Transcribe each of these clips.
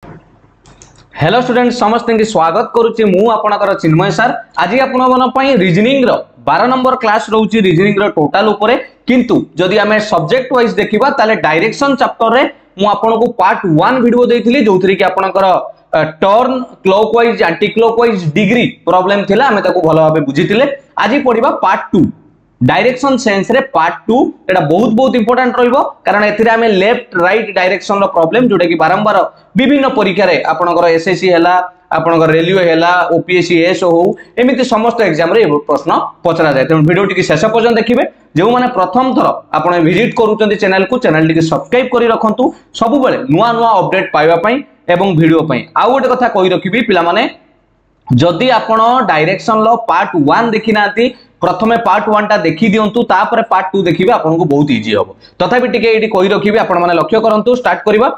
Hello student समस्त की स्वागत करुच्ची मु आपणकर चिन्मय सर आज आपण रीजनिंग रो 12 नंबर क्लास रोची रीजनिंग रो टोटल ऊपर किंतु जदि आमे सब्जेक्ट वाइज देखिबा ताले डायरेक्शन चैप्टर रे मु आपनको पार्ट 1 वीडियो देइथिली जोथरी कि आपणकर turn clockwise anti clockwise degree problem थिला आमे ताको भलो भाबे बुझितिले आज पढिबा पार्ट 2 डायरेक्शन सेंस रे पार्ट 2 एटा बहुत इंपोर्टेंट रहइबो कारण एथिरे हमें लेफ्ट राइट डायरेक्शन रो प्रॉब्लम जोटा कि बारंबार विभिन्न परीक्षा रे आपनकर एसएससी हैला आपनकर रेलवे हैला ओपीएससी एस हो एमिति समस्त एग्जाम रे प्रश्न पचरा जाय त वीडियो टिके शेष पर्यंत देखिबे जो माने प्रथम थर आपण विजिट करूचंती चैनल टिके सब्सक्राइब करी रखंतु सब बेले नुवा नुवा अपडेट पाइबा पई एवं वीडियो पई आ गोटे कथा कहि रखिबी पिला माने जदि आपण डायरेक्शन लो पार्ट 1 देखि नाती प्रथमे पार्ट 1 टा देखि दियंतु तापर पार्ट 2 देखिबे आपनको बहुत इजी होबो तथापि टिके एडी कहि रखिबी आपण माने लक्ष्य करंतु स्टार्ट करबा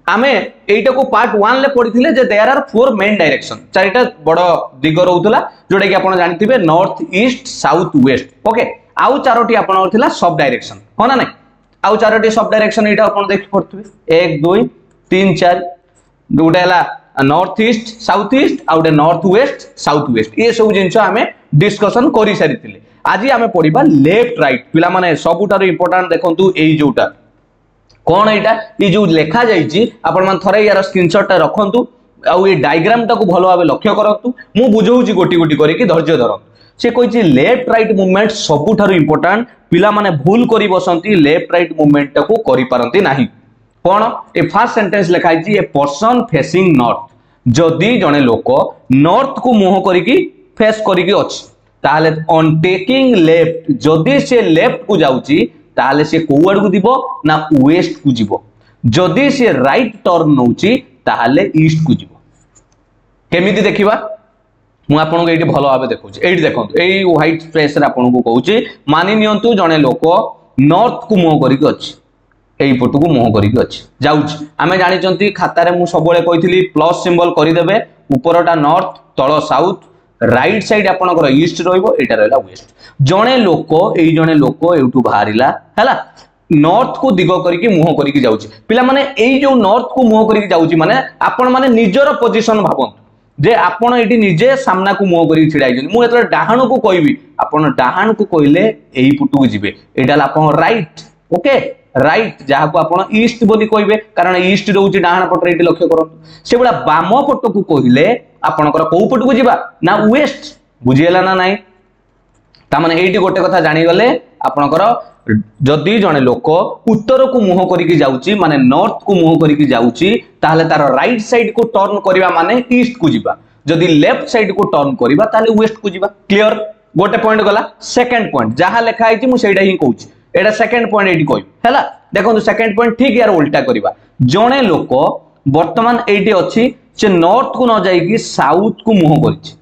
आमे एटा को पार्ट 1 ले पढिथिले जे there are four main direction चारिटा बड़ दिग रहउतला जोडे कि आपण जानिथिबे north east south west okay आउ चारोटी आपण होथिला सब डायरेक्शन हो ना नै आउ चारोटी सब डायरेक्शन एटा आपण देखि पढथुबे 1 2 3 4 दुटेला नॉर्थ ईस्ट साउथ ईस्ट आउटे नॉर्थ वेस्ट साउथ वेस्ट ये सब जिंस हमें डिस्कशन करि सारिथिले आज हमें पढिबा लेफ्ट राइट पिला माने सबुटारो इंपोर्टेंट देखंतु एई जोटा कोन एटा ई जो लेखा जाईची आपण मान थरे यार स्क्रीनशॉट रखंतु आ ये डायग्राम टाको भलो भाबे लक्ष्य करंतु मु बुझौची गोटी गोटी करी कि धैर्य धरंतु से कहिची लेफ्ट राइट मूवमेंट सबुटारो इंपोर्टेंट पिला माने भूल करी बसंती लेफ्ट राइट मूवमेंट टाको करि पारंती नाही कोन ए फर्स्ट सेंटेंस लिखाई ए पर्सन फेसिंग नॉर्थ जदि जने लोक नॉर्थ को मुह करिकी फेस करिकी अछि ताले ऑन टेकिंग लेफ्ट जदि से लेफ्ट को जाउची ताले से कोआड को दिबो ना वेस्ट को जिवो जदि से राइट टर्न नउची ताले ईस्ट को जिवो केमिति देखिबा मु आपन को एठी भलो भाबे देखौची एठी देखंतु एई व्हाइट स्पेस रे आपन को कहूची मानि नियंतु जने लोक नॉर्थ को मुह करिकी अछि एई पटु को मुह करिकी अछि जाउची आमे जानि चंती खाता रे मु सबले कहितली प्लस सिंबल करि देबे ऊपरटा नॉर्थ तळ साउथ राइट साइड आपनकर ईस्ट रहइबो एटा रहला वेस्ट जणे लोक एउटु बाहरिला हैला नॉर्थ को दिग करिकी मुह करिकी जाउची पिला माने एई जो नॉर्थ को मुह करिकी जाउची माने आपण माने निजर पोजीशन भाबंतु जे आपण एटी निजे सामना को मुह करिकी छिडाई जनी मु एतले डाहाण को कहबी आपण डाहाण को कहिले एई पुटु को जिवे एटा आपण राइट ओके राइट जहा को आपण ईस्ट बोली कहबे कारण ईस्ट रहउची डाहाण पटरे एटी लक्ष्य करंतु से बडा बाम पट को कहिले आपनकर को पट को जिबा ना वेस्ट बुझियला ना नाही ता माने एटी गोटे कथा जानि गले आपनकर जदि जने लोक उत्तर को मुह करिकी जाउची माने नॉर्थ को मुह करिकी जाउची ताले तार राइट साइड को टर्न करिवा माने ईस्ट को जिबा जदि लेफ्ट साइड को टर्न करिवा ताले वेस्ट को जिबा क्लियर गोटे पॉइंट गला सेकंड पॉइंट जहा लेखा आइची मु सेडा ही कहूची एटा सेकंड पॉइंट एटी कहू हैला देखो सेकंड पॉइंट ठीक यार उल्टा करिवा जने लोक वर्तमान एटी अछि से नॉर्थ को न जाईकी साउथ को मुह करिछि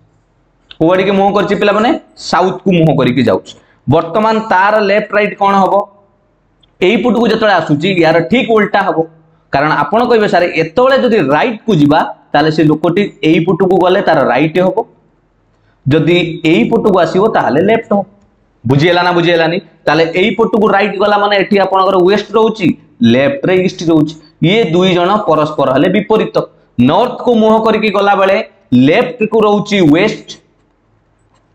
कोवाडी के मुह करछि पिला माने साउथ को मुह करिकी जाउछि वर्तमान तार लेफ्ट राइट कोन हबो एई पुट को जतळे आसुछि यार ठीक उल्टा हबो कारण आपण कहबे सारे एतळे जदि राइट को जिबा ताले से लोकटी एई पुट को गले तार राइट हबो जदि एई पुट को आसीबो ताले लेफ्ट हबो बुझियला ना बुझियलानी ताले एई पुट को राइट गला माने एठी आपनकर वेस्ट रहउछि लेफ्ट रे ईस्ट रहउछि ये दुई जण परस्पर हले विपरीत नॉर्थ को मुह करिकी गला बेले लेफ्ट को रहउछि वेस्ट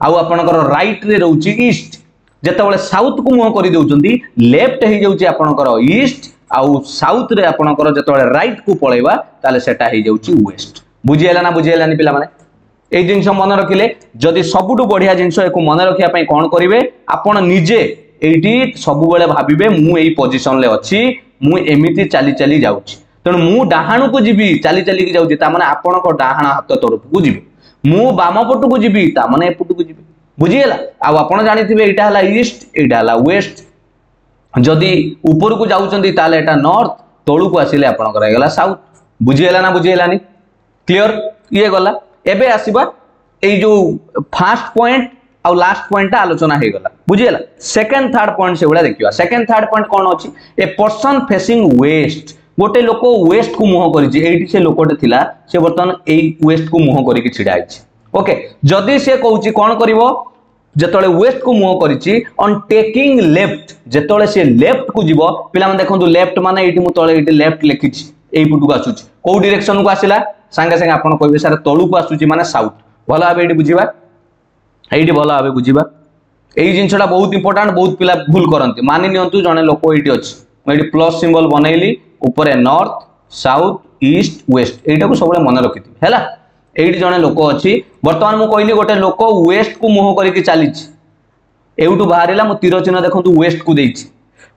आउ आपनकर राइट रे रहउछि ईस्ट जेतबेले साउथ को मुह करि देउचंती लेफ्ट हे जाउछि आपनकर ईस्ट आउ साउथ रे आपनकर जेतबेले राइट को पळेबा ताले सेटा हे जाउछि वेस्ट बुझियला ना बुझियलानी पिला माने ए जिंस मन रखिले जदि सबुटु बढ़िया जिंस एको मन रखिया पई कोन करिवे आपण निजे एठी सबु बेले भाबिबे मु एई पोजीशन ले अछि मु एमिति चाली चाली जाउछि तण मु डाहाण को जिबी चाली चाली की जाउछि ता माने आपण को डाहाण हाथ तरफ को जिबी मु बाम पट को जिबी ता माने एपट को जिबी बुझियला आ आपण जानिथिबे एटा हला ईस्ट एटा हला वेस्ट जदि ऊपर को जाउचंदी ताले एटा नॉर्थ तळु को आसीले आपण कर गेला साउथ बुझियला ना बुझियलानी क्लियर ये गला एबे आसीबा ए जो फर्स्ट पॉइंट आ लास्ट पॉइंट आलोचना हे गला बुझियला सेकंड थर्ड पॉइंट से उडा देखिबा सेकंड थर्ड पॉइंट कोन अछि ए पर्सन फेसिंग वेस्ट गोटे लोक वेस्ट को मुह करिछि एठी से लोकटे थिला से बर्तन ए वेस्ट को मुह करिकि छिडा आइछि ओके जदि से कहउछि कोन करिवो जेतळे वेस्ट को मुह करिछि ऑन टेकिंग लेफ्ट जेतळे से लेफ्ट को जिवो पिला मन देखंतु लेफ्ट माने एठी मु तळे एठी लेफ्ट लिखिछि एई पुटु आसुची को डायरेक्शन को आसिला संगे संगे आपण कहबे सर तळु को आसुची माने साउथ भलो भाबे एठी बुझिबा एठी भलो भाबे बुझिबा एई जिंसटा बहुत इंपोर्टेंट बहुत पिला भूल करंती मानि नियंतु जने लोक एठी अछि म एठी प्लस सिंबल बनैली ऊपर नॉर्थ साउथ ईस्ट वेस्ट एटा को सबले मन रखिथि हैला एठी जने लोक अछि वर्तमान मु कहली गोटे लोक वेस्ट को मुह करिकि चालिछि एउटु बाहरिला मु तीर चिन्ह देखंतु वेस्ट को देइछि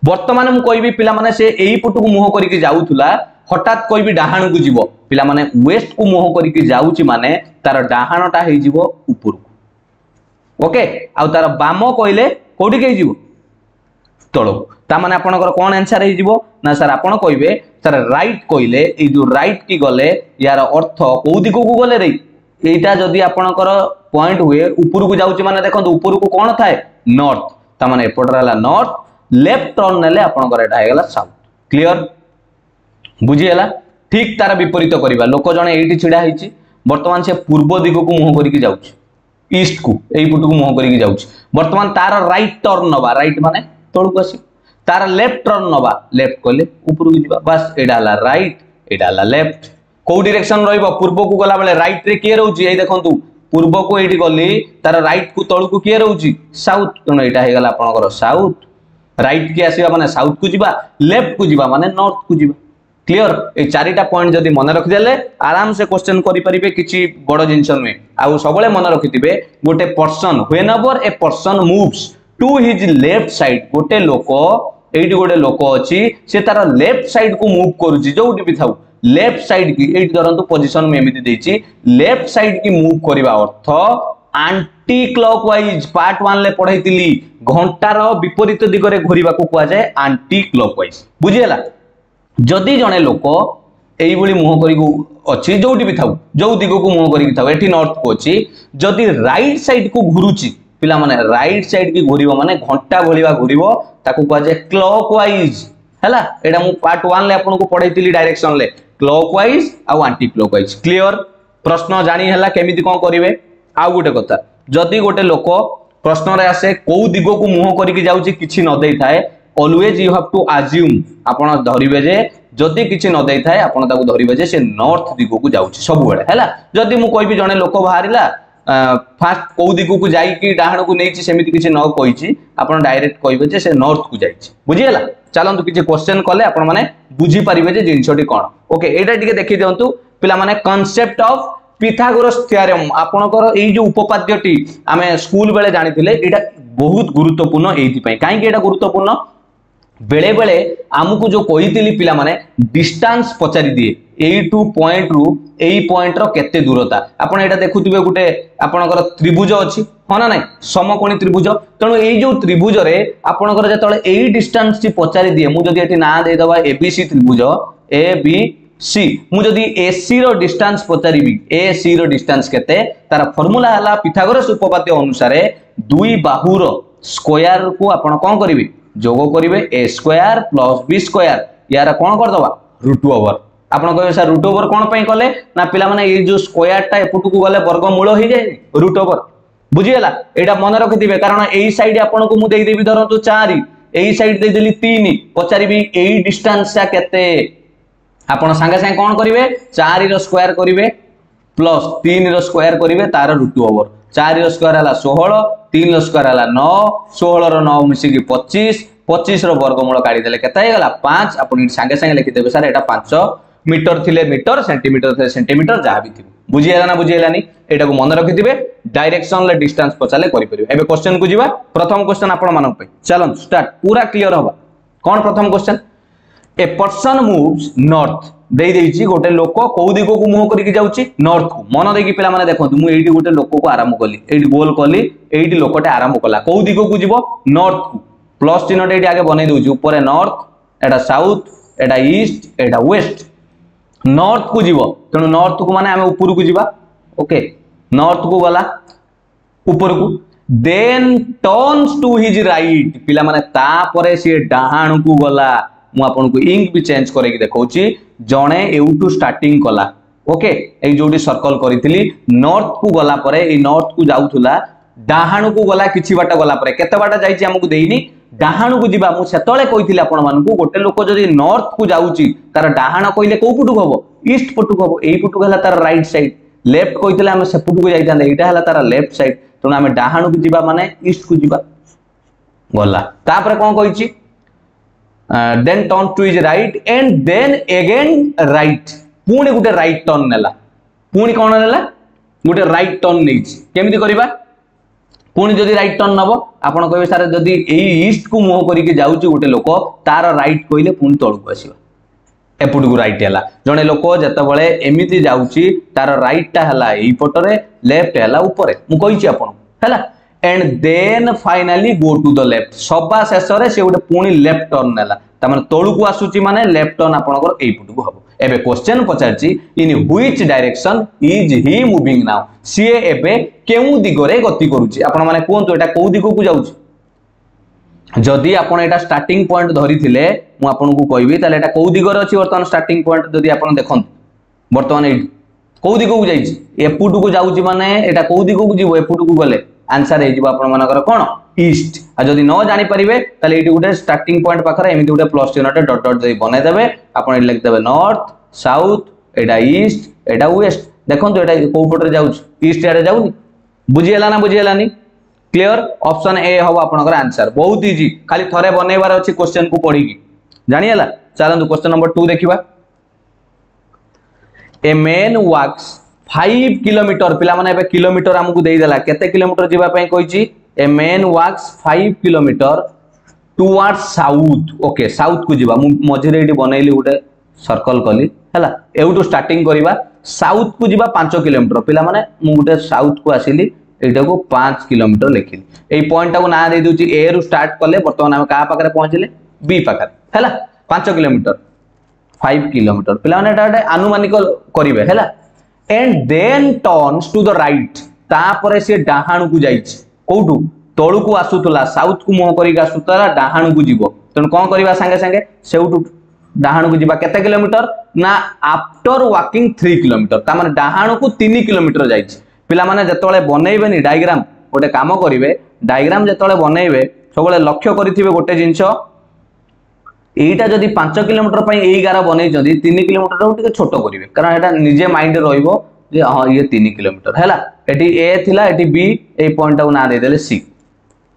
वर्तमान मु कहबी पिला माने से एई पुटु को मुह करिकि जाउथुला हठात कहबी डाहाण को जीवो पिला माने वेस्ट को मुह करिकि जाउछि माने तार डाहाणटा हेइ जीवो ऊपर को ओके आ तार बाम कहले कोठी के जीवो तळो ता माने आपनकर कोन आंसर हेइ जीवो ना सर आपण कहबे सर राइट कहले ए जो राइट की गले यार अर्थ को दिगो को गले रे एटा जदी आपनकर पॉइंट हुए ऊपर को जाउछि माने देखंतु ऊपर को कोन थाए नॉर्थ ता माने एपटर हला नॉर्थ लेफ्ट टर्न नेले आपनकर एटा हेगला साउथ क्लियर बुझी हला ठीक तार विपरीत करिबा लोक जने एठी छिडा हिची वर्तमान से पूर्व दिगो को मुह करिकि जाउछि ईस्ट को एई पुट को मुह करिकि जाउछि वर्तमान तार राइट टर्न नबा राइट माने तळु को आसी तार लेफ्ट टर्न नबा लेफ्ट कहले ऊपर को जिबा बस एडा हला राइट एडा हला लेफ्ट को डायरेक्शन रहइबो पूर्व को गला बेले राइट रे के रहउछि एई देखंतु पूर्व को एठी गली तार राइट को तळु को के रहउछि साउथ तनो एटा हे गला आपनकर साउथ राइट के आसीबा माने साउथ को जिबा लेफ्ट को जिबा माने नॉर्थ को जिबा क्लियर ए चारिटा पॉइंट जदी मन रखि देले आराम से क्वेश्चन करि परिबे किछि बड़ जिंस नुए आ सबले मन रखिथिबे गोटे person whenever a person moves to his left side गोटे लोक एठी गोटे लोक अछि से तार लेफ्ट साइड को मूव करूछि जोटी भी थाउ लेफ्ट साइड की एठी धरंतु पोजीशन में एमिति देछि लेफ्ट साइड की मूव करिवा अर्थ एंटी क्लॉकवाइज पार्ट 1 ले पढैतिली घंटार विपरीत दिगरे घुरिबा को कुआ जाय एंटी क्लॉकवाइज बुझियला जदि जने लोक एई बळी मुह करी अछि जोटी भी थाउ जो दिगो को मुह करी थाउ एठी नॉर्थ को अछि जदि राइट साइड को घुरुछि पिला माने राइट साइड की घुरिबो माने घंटा भलिबा घुरिबो ताकू कुआ जाय क्लॉकवाइज हैला एडा मु पार्ट 1 ले आपन को पढैतिली डायरेक्शन ले क्लॉकवाइज आ एंटी क्लॉकवाइज क्लियर प्रश्न जानि हैला केमिति कोन करिवे आ गोटे कथा जदि गोटे लोक प्रश्न रे आसे को दिगो को मुह करिकि जाउछि किछि न देई थाए always you have to assume आपण धरिबे जे जदि किछि न देई थाए आपण ताकू धरिबे जे से नॉर्थ दिगो को जाउछि सब बेले हैला जदि मु कहबी जने लोक बाहरिला फास्ट को दिगो को जाई कि डाहण को नेछि सेमिति किछि न कहिछि आपण डायरेक्ट कहबे जे से नॉर्थ को जाइछि बुझियला चलंतु किछि क्वेश्चन कले आपण माने बुझी परिबे जे जिंसटी कोन ओके एटा टिके देखि दियंतु पिला माने कांसेप्ट ऑफ पिथागोरस थ्योरम आपनकर एई जो उपपाद्यटी आमे स्कूल बेले जानिथिले एटा बहुत गुरुत्वपूर्ण एथि पई काहे कि एटा गुरुत्वपूर्ण बेले बेले आमुको जो कहितिली पिला माने डिस्टेंस पचारि दिए एई टू पॉइंट रु एई पॉइंट रो केते दूरता आपण एटा देखुथिबे गुटे आपनकर त्रिभुज अछि होना नै समकोणी त्रिभुज तणो एई जो त्रिभुज रे आपनकर जतळे एई डिस्टेंस ची पचारि दिए मु जदी एठी ना दे दबा एबीसी त्रिभुज ए बी सी मु जदी एसी रो डिस्टेंस पचारिबी एसी रो डिस्टेंस केते तार फार्मूला हला पिथागोरस उपपाद्य अनुसार दुई बाहुर स्क्वायर को आपण कोन करिवे जोग करिवे ए स्क्वायर प्लस बी स्क्वायर यार कोन कर दबा रूट ओवर आपण कहबे सर रूट ओवर कोन पई कले ना पिला माने ए जो स्क्वायर टा एपुट को गले वर्गमूल हो जाय रूट ओवर बुझियला एटा मन रखिथिबे कारण एई साइड आपण को मु देई देबी धरंतु 4 एई साइड देई देली 3 पचारिबी एई डिस्टेंस सा केते आपण संगे संगे कोन करिवे 4 रो स्क्वायर करिवे प्लस 3 रो स्क्वायर करिवे तार रूट ओवर 4 रो स्क्वायर हला 16 3 रो स्क्वायर हला 9 16 रो 9 मिसी की 25 25 रो वर्गमूल काढी देले केता हे गला 5 आपण संगे संगे लिखि देबे सर एटा 5 मीटर थिले मीटर सेंटीमीटर थिले सेंटीमीटर जहा भी थिबो बुझियला ना बुझियलानी एटा को मन रखिथिबे डायरेक्शन ले डिस्टेंस पचाले करि परिबे एबे क्वेश्चन को जिबा प्रथम क्वेश्चन आपण मानक पे चलन स्टार्ट पूरा क्लियर होबा कोन प्रथम क्वेश्चन ए पर्सन मूव्स नॉर्थ देई देइची गोटे लोक को दिगो को मुह करिकि जाउची नॉर्थ को मन देकी पिला माने देखंतु मु एठी गोटे लोक को आरंभ कली एठी गोल कली एठी लोकटे आरंभ कला को दिगो को जिवो नॉर्थ को प्लस चिन्हटे एठी आगे बनै दउची ऊपर नॉर्थ एटा साउथ एटा ईस्ट एटा वेस्ट नॉर्थ को जीवो तेणु नॉर्थ को माने आमे ऊपर को जीवा ओके नॉर्थ को गला ऊपर को then turns to his right पिला माने ता परे से डाहाण को गला मु आपन को इंक भी चेंज करे कि देखौची जणे एउटू स्टार्टिंग कला ओके ए जोडी सर्कल करितली नॉर्थ को गला परे ए नॉर्थ को जाउथुला डाहाण को गला किछि बाटा गला परे केते बाटा जाईची हमकु देइनी डाहाण को जीवा मु सेतळे कहिथिले आपण मानकू गोटे लोक जदी नॉर्थ को जाउची तार डाहाण कहिले को पुटुक हबो ईस्ट पुटुक हबो एई पुटुक हला तार राइट साइड लेफ्ट कहिथिले हम से पुटुक जाइतांदे एटा हला तार लेफ्ट साइड तण हम डाहाण को जीवा माने ईस्ट को जीवा गला तापर कोन कहिची then turn to is right and then again right पुणी गोटे राइट टर्न नेला पुणी कोन नेला गोटे राइट टर्न नेछि केमिति करबा पुणी जदि राइट टर्न नबो आपण कहबे सारे जदि एई ईस्ट को मुह करिके जाउची गोटे लोक तार राइट कहिले पुणी तळकु आसीबा एपुटू राइट हला जणे लोक जते बळे एमिति जाउची तार राइट ता हला एई पटरे लेफ्ट हला ऊपरे मु कहिची आपण हला and then finally go to the left सबा शेष रे से गोटे पुणी लेफ्ट टर्न नेला त माने तळकु आसुची माने लेफ्ट टर्न आपणकर एई पुटू हबो एबे क्वेश्चन पचारची in which direction is he moving now she एबे केउ दिगरे गति करूची आपण माने कोंतो एटा को दिगो को जाउची जदी आपण एटा स्टार्टिंग पॉइंट धरि थिले मु आपण को कहबी ताले एटा को दिगरे अछि वर्तमान स्टार्टिंग पॉइंट जदी आपण देखन वर्तमान ए को दिगो को जाईची एपुटू को जाउची माने एटा को दिगो को जीवो एपुटू को गले आंसर हे जीवो आपण मानकर कोन ईस्ट आ जदी न जानि परिबे ताले एटी गुटे स्टार्टिंग पॉइंट पाखरे एमिति गुटे प्लस चिन्हटे डॉट डॉट जई बने देबे आपण ए लिख देबे नॉर्थ साउथ एटा ईस्ट एटा वेस्ट देखन तो एटा को पटरे जाउछ ईस्ट आरे जाउनी बुझियला ना बुझियलानी क्लियर ऑप्शन ए हो आपनकर आंसर बहुत इजी खाली थरे बनेबार अछि क्वेश्चन को पढी की जानियला चलंतु क्वेश्चन नंबर 2 देखिबा ए मैन वॉक्स 5 किलोमीटर पिला माने एबे किलोमीटर हमकु देई देला केते किलोमीटर जीवा पई कहिची a man walks 5 kilometre towards south okay south को जीवा मझिरे एटी बनैली उडे सर्कल कली हला एउटू स्टार्टिंग करिबा साउथ को जीवा 5 किलोमीटर पिला माने मु गुटे साउथ को आसीली एटा को 5 किलोमीटर लिखिली एई पॉइंट को ना दे दूची ए रु स्टार्ट करले वर्तमान हम का पाखरे पहुंचले बी पाखरे हला 5 किलोमीटर 5 किलोमीटर पिला माने एटा अनुमानिक करिवे हला and then turns to the right तापरे से डाहाण को जाईची कोठू तळु को आसुतला साउथ को मुह करी आसुतला डाहाण को जीवो तण कोन करबा संगे संगे सेउटू डाहाण को जीवा केते किलोमीटर ना आफ्टर वॉकिंग 3 किलोमीटर ता माने डाहाण को 3 किलोमीटर जाईची पिला माने जतळे बनेइबेनी डायग्राम गोटे काम करिवे डायग्राम जतळे बनेइबे सबले लक्ष्य करिथिबे गोटे जिंस एटा जदी 5 किलोमीटर पई एई गारा बनै जदी 3 किलोमीटर रो टिके छोटो करिवे कारण एटा निजे माइंड रहइबो जे हां ये 3 किलोमीटर हैला एटी ए थिला एटी बी ए पॉइंट को ना दे देले सी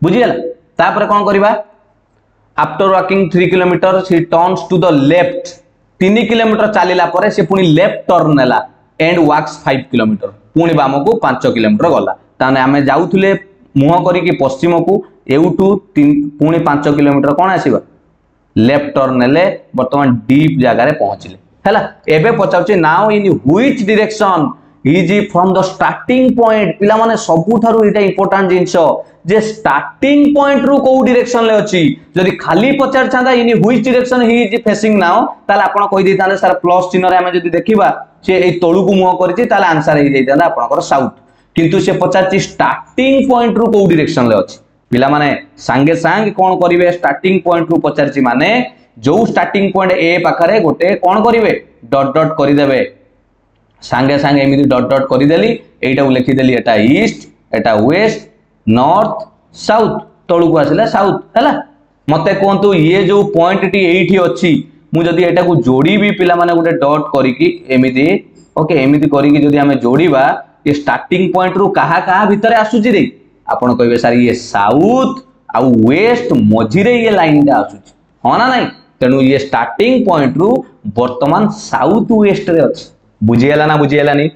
बुझियला तापर कोन करबा after walking 3 kilometre she turns to the left 3 kilometre चलीला परे से पुनी लेफ्ट टर्न नेला एंड वॉक्स 5 किलोमीटर पुनी बाम को 5 किलोमीटर गला ताने हमें जाउथुले मुह करी कि पश्चिम को एउटू पुनी 5 किलोमीटर कोन आसीबा लेफ्ट टर्न नेले वर्तमान डीप जगह रे पहुंचले हैला एबे पचाउची now in which direction is from the starting point पिला माने सबु थारु एटा इंपोर्टेंट जिंस जे स्टार्टिंग पॉइंट रु को डायरेक्शन ले अछि जदी खाली पचार चांदा in which direction he is facing now ताले आपण कहि दैताने सर प्लस चिन्ह रे हमें जदी देखिबा से ए तळु को मुह करछि ताले आंसर हे दैताना आपनकर साउथ किंतु से पचारछि स्टार्टिंग पॉइंट रु को डायरेक्शन ले अछि पिला माने संगे संग कोन करिवे स्टार्टिंग पॉइंट रु पचारछि माने जो स्टार्टिंग पॉइंट ए पाखरे गोटे कोन करिवे डॉट डॉट करि देबे संगे संगे एमिति डॉट डॉट करि देली एटा लिखि देली एटा ईस्ट एटा वेस्ट नॉर्थ साउथ तळु को आसिला साउथ हला मते कोंतु ये जो पॉइंट टी एठी अछि मु जदी एटा को जोड़ी भी पिला माने गोटे डॉट करी की एमिति ओके एमिति करी की जदी हमें जोड़ीबा ये स्टार्टिंग पॉइंट रु कहा कहा भीतर आसुची रे आपण कहबे सर ये साउथ आ वेस्ट मझिरे ये लाइन दा आसुची हो ना नहीं तेनु ये स्टार्टिंग पॉइंट रु वर्तमान साउथ वेस्ट रे अछि बुझियला ना बुझियलानी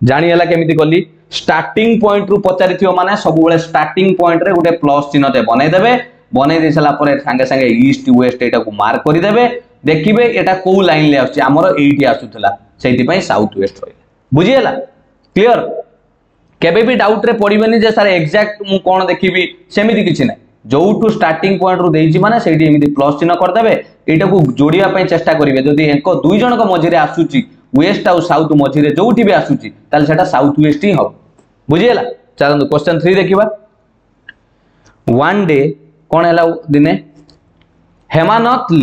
जानियला केमिति कली स्टार्टिंग पॉइंट रु पचारिथियो माने सब बेले स्टार्टिंग पॉइंट रे गोटे प्लस चिन्ह ते बनै देबे बनै देसला परे संगे संगे ईस्ट वेस्ट एटा को मार्क करि देबे देखिबे एटा को लाइन ले आछि हमर एठी आसुतला सेति पई साउथ वेस्ट होइला बुझियला क्लियर केबे भी डाउट रे पडिबेनी जे सर एग्जैक्ट मु कोन देखिबी सेमिति किछि नै जो टू स्टार्टिंग पॉइंट रु देइछि माने सेठी एमिति प्लस चिन्ह कर देबे एटा को जोड़िया पई चेष्टा करिवे जदी एको दुई जन को मझिरे आसुची वेस्ट आउ साउथ मझिरे जोठी भी आसुची ताले सेटा साउथ वेस्ट ही हो बुझियला चलंतु क्वेश्चन 3 देखिबा वन डे कोन हैला दिने हेमंत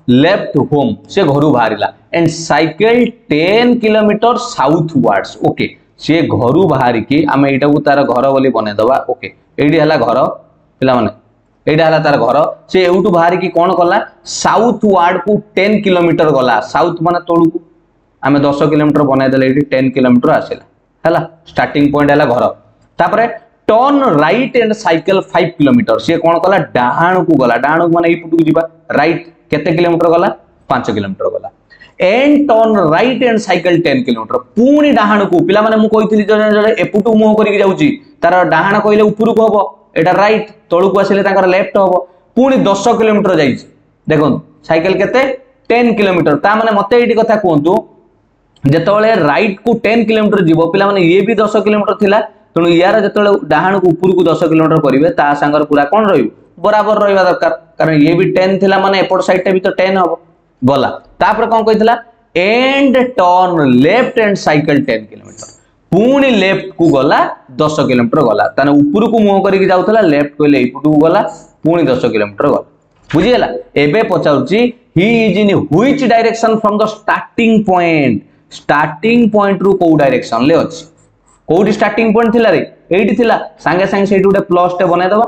लेफ्ट होम से घरु बाहरिला and cycle 10 kilometre southwards okay से घरु बाहरी की आमे एटा को तार घर बोली बने दबा ओके एडी हला घर पिला माने एटा हला तार घर से एउटू बाहर की कोन कला साउथ वार्ड को 10 किलोमीटर गला साउथ माने तळु को आमे 10 किलोमीटर बनाई देले एटी 10 किलोमीटर आसिला हला स्टार्टिंग पॉइंट हला घर तापरे turn right and cycle 5 kilometre से कोन कला डाहाण को गला डाहाण माने ई पुटू जीवा राइट केते किलोमीटर गला 5 किलोमीटर गला and turn right and cycle 10 kilometre पुणी डाहाण को पिला माने मु कहितली जने जने एपुटू मुह करिक जाउची तार डाहाण कइले ऊपर को हबो एटा राइट तळु को आसिले ताकर लेफ्ट हबो पुणी 10 किलोमीटर जाइछि देखोन साइकिल केते 10 किलोमीटर ता माने मते एटी कथा कहंतु जेतबेले राइट को 10 किलोमीटर जीवो पिला माने ये भी 10 किलोमीटर थिला तणु यार जेतबेले डाहाण को ऊपर को 10 किलोमीटर करिवे ता संगर पूरा कोन रहिबो बराबर रहिबा दरकार कारण ये भी 10 थिला माने एपोर्ट साइड टे भी तो 10 हबो गला तापर कोन कहितला and turn left and cycle 10 kilometre पुणी लेफ्ट को गला 10 किलोमीटर गला ताने ऊपर को मुह करिक जाउतला लेफ्ट कोइले इपुटू गला पुणी 10 किलोमीटर गला बुझियला एबे पचाउची he is in which direction from the starting point रू को डायरेक्शन ले अछि कोडी स्टार्टिंग पॉइंट थिला रे एठी थिला संगे संगे सेठी उडे प्लस टे बनाय दबा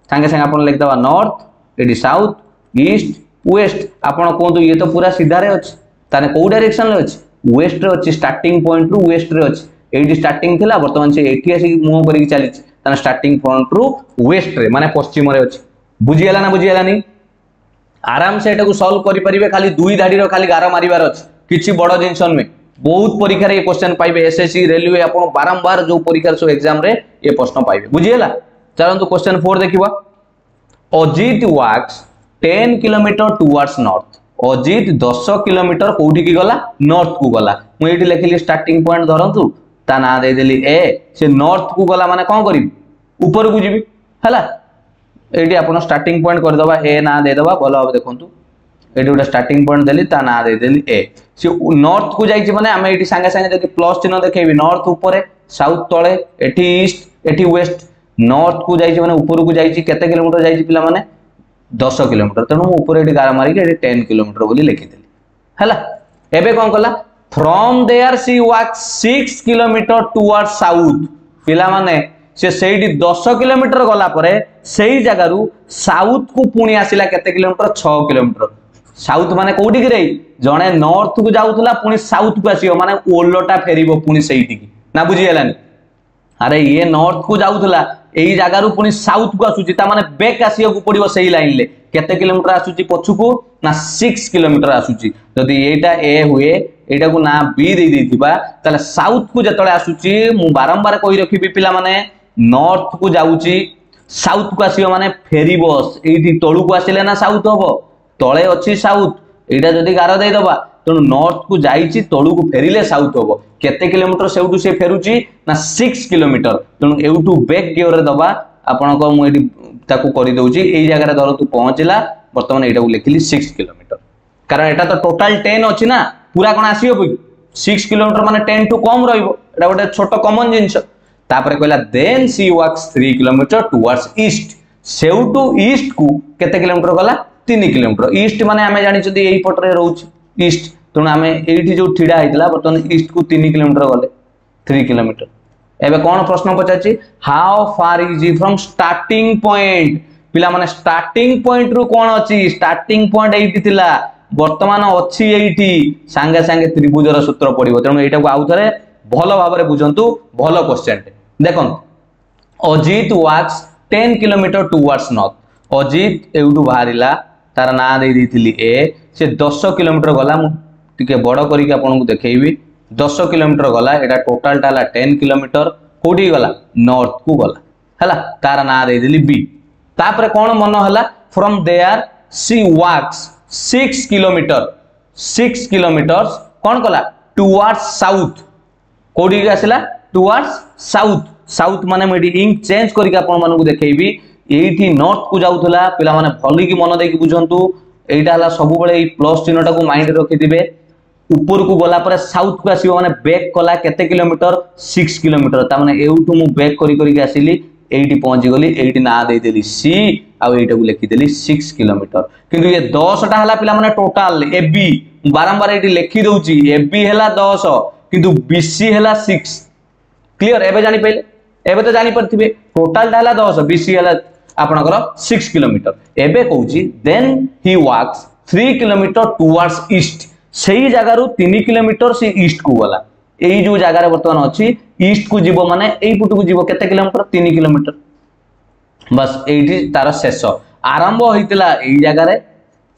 संगे संगे आपण लिख दबा नॉर्थ एडी साउथ ईस्ट वेस्ट आपण कोंतु ये तो पूरा सीधा रे अछि ताने को डायरेक्शन ले अछि वेस्ट रे अछि स्टार्टिंग पॉइंट रू वेस्ट रे अछि एठी स्टार्टिंग थिला वर्तमान से एठी आसी मुह करिक चली ताने स्टार्टिंग पॉइंट रू वेस्ट रे माने पश्चिम रे अछि बुझियला ना बुझियला नी आराम से एटा को सॉल्व करि परिबे खाली दुई धाडी रो खाली गारा मारिबार अछि किछि बड़ जिंसन में बहुत परीक्षा रे क्वेश्चन पाइबे एसएससी रेलवे आपण बारंबार जो परीक्षा सो एग्जाम रे ये प्रश्न पाइबे बुझियला चलंतु क्वेश्चन 4 देखिबा अजित वॉक्स 10 kilometre towards north Ajit 10 kilometre कोठी की गला नॉर्थ को गला मु एठी लिखिली स्टार्टिंग पॉइंट धरंतु ता ना दे देली ए से नॉर्थ को गला माने कोन करिबी ऊपर को जीबी हला एठी आपण स्टार्टिंग पॉइंट कर दबा ए ना दे दबा बोलो अब देखंतु एठी उडा स्टार्टिंग पॉइंट देली ता ना दे देली ए से नॉर्थ को जाइछि माने हम एठी संगे संगे जदि प्लस चिन्ह देखेबी नॉर्थ ऊपर साउथ तळे एठी ईस्ट एठी वेस्ट नॉर्थ को जाइछि माने ऊपर को जाइछि केते किलोमीटर जाइछि पिला माने 10 किलोमीटर तनो ऊपर एठी गारा मारी के एठी 10 किलोमीटर बोली लिखि देली हला एबे कोन कला from there she walk 6 kilometre towards south पिला माने से सेठी 10 किलोमीटर गला परे सेही जगह रु साउथ को पुणी आसिला केते किलोमीटर 6 किलोमीटर साउथ माने कोठी की रे जणे नॉर्थ को जाउतला पुणी साउथ को आसीयो माने ओलोटा फेरिबो पुणी सेठी की ना बुझी हलानी अरे ये नॉर्थ को जाउतला एही जगह रु पुणी साउथ को आसुची ता माने बैक आसीयो को पड़िबो सेही लाइन ले केते किलोमीटर आसुची पछु को ना 6 किलोमीटर आसुची जदी एटा ए हुए एटा को ना बी दे देथिबा ताले साउथ को जतळे आसुची मु बारंबार कहि रखिबी पिला माने नॉर्थ को जाउची साउथ को आसीयो माने फेरिबो एठी तळु को आसिले ना साउथ हबो तळे अछि साउथ एटा जदी गार दे दबा तनु नॉर्थ को जाईची तळु को फेरिले साउथ हबो केते किलोमीटर सेउटू से फेरुची ना 6 किलोमीटर तनु एउटू बैक गियर रे दबा आपण को मु एठी ताकू करि दउची एई जगह रे धर तू पहुंचला वर्तमान एटा को लिखिली 6 किलोमीटर कारण एटा तो टोटल 10 अछि ना पूरा कोन आसीयो पई 6 किलोमीटर माने 10 टू कम रहइबो एटा गोटे छोटो कॉमन जिंस तापर कहला देन सी वॉक्स 3 किलोमीटर टुवर्ड्स ईस्ट सेउटू ईस्ट को केते किलोमीटर गला 3 किलोमीटर ईस्ट माने हमें जानि जदी एई पटरे रहउची ईस्ट तनु हमें एठी जो ठिडा आइतला वर्तमान ईस्ट को 3 किलोमीटर गले 3 किलोमीटर एबे कोन प्रश्न पचाची how far is he from starting point पिला माने स्टार्टिंग पॉइंट रु कोन अछि स्टार्टिंग पॉइंट एठी थिला वर्तमान अछि एठी संगे संगे त्रिभुजर सूत्र पडिबो तनु एटा को आउथरे भलो भाबरे बुझंतु भलो क्वेश्चन देखन अजित वॉक्स 10 किलोमीटर टुवर्ड्स नॉर्थ अजित एउटू बाहरिला तार ना दे दिथिली ए से 10 किलोमीटर गला मु टिके बड़ करी के आपन को देखेइबी 10 किलोमीटर गला एटा टोटल टाला 10 किलोमीटर कोठी गला नॉर्थ को गला हला तार ना दे दिली बी तापर कोन मन हला from there she walks 6 kilometre कोन कला टुवर्ड्स साउथ कोठी के आसिला टुवर्ड्स साउथ साउथ माने मेडी इंक चेंज करी के आपन मन को देखेइबी एठी नॉर्थ को जाउथला पिला माने भली की मन देकी बुझंतु एटा हला सब बेले ए प्लस चिन्हटा को माइंड रखि दिबे ऊपर को गला पर साउथ को आसीबो माने बैक कला केते किलोमीटर 6 किलोमीटर ता माने एउठू मु बैक करी करी के आसीली एठी पहुंची गली एठी ना दे देली सी आ एटा को लिखि देली 6 किलोमीटर किंतु ये 10 टा हला पिला माने टोटल एबी बारंबार एठी लिखि दउची एबी हला 10 किंतु बीसी हला 6 क्लियर एबे जानि पहिले एबे तो जानि परथिबे टोटल डाला 10 बीसी हला आपणकर 6 किलोमीटर एबे कहूची then he walks 3 kilometre towards east सेही जगह रु 3 किलोमीटर से ईस्ट को गला एई जो जगह वर्तमान अच्छी ईस्ट को जीव माने एई पुट को जीव केते किलोमीटर 3 किलोमीटर बस एठी तार शेष आरंभ होइतिला एई जगह रे